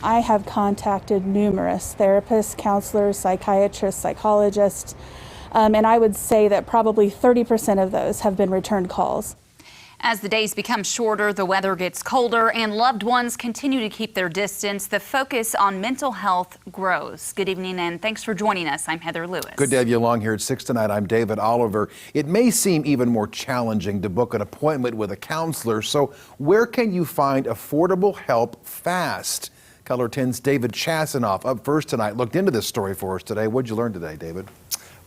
I have contacted numerous therapists, counselors, psychiatrists, psychologists, and I would say that probably 30% of those have been returned calls. As the days become shorter, the weather gets colder, and loved ones continue to keep their distance, the focus on mental health grows. Good evening, and thanks for joining us. I'm Heather Lewis. Good to have you along here at 6 tonight. I'm David Oliver. It may seem even more challenging to book an appointment with a counselor, so where can you find affordable help fast? Color 10's David Chasanoff up first tonight looked into this story for us today. What'd you learn today, David?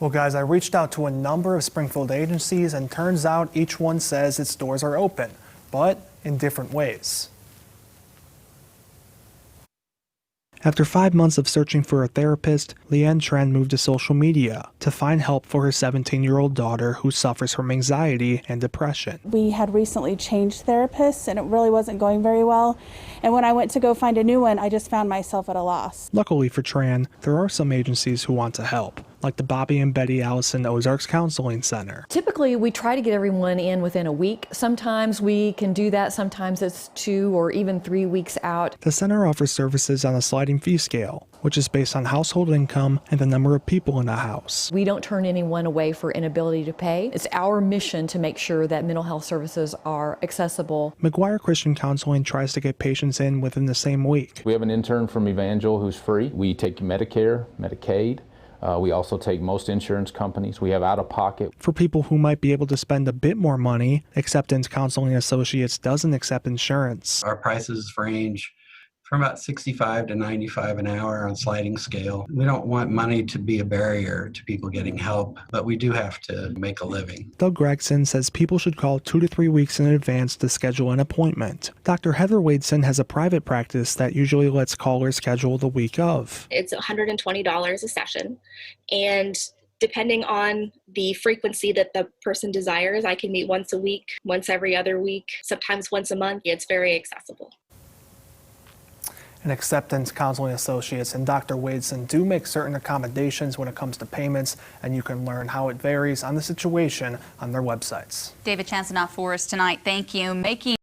Well, guys, I reached out to a number of Springfield agencies, and turns out each one says its doors are open, but in different ways. After 5 months of searching for a therapist, Leanne Tren moved to social media to find help for her 17-year-old daughter who suffers from anxiety and depression. We had recently changed therapists, and it really wasn't going very well. And when I went to go find a new one, I just found myself at a loss. Luckily for Tran, there are some agencies who want to help, like the Bobby and Betty Allison Ozarks Counseling Center. Typically, we try to get everyone in within a week. Sometimes we can do that. Sometimes it's 2 or even 3 weeks out. The center offers services on a sliding fee scale, which is based on household income and the number of people in a house. We don't turn anyone away for inability to pay. It's our mission to make sure that mental health services are accessible. McGuire Christian Counseling tries to get patients in within the same week. We have an intern from Evangel who's free. We take Medicare, Medicaid. We also take most insurance companies. We have out-of-pocket. For people who might be able to spend a bit more money, Acceptance Counseling Associates doesn't accept insurance. Our prices range from about $65 to $95 an hour on sliding scale. We don't want money to be a barrier to people getting help, but we do have to make a living. Doug Gregson says people should call 2 to 3 weeks in advance to schedule an appointment. Dr. Heather Wadeson has a private practice that usually lets callers schedule the week of. It's $120 a session, and depending on the frequency that the person desires, I can meet once a week, once every other week, sometimes once a month. It's very accessible. And Acceptance Counseling Associates and Dr. Wadeson do make certain accommodations when it comes to payments, and you can learn how it varies on the situation on their websites. David Chasanoff for us tonight. Thank you.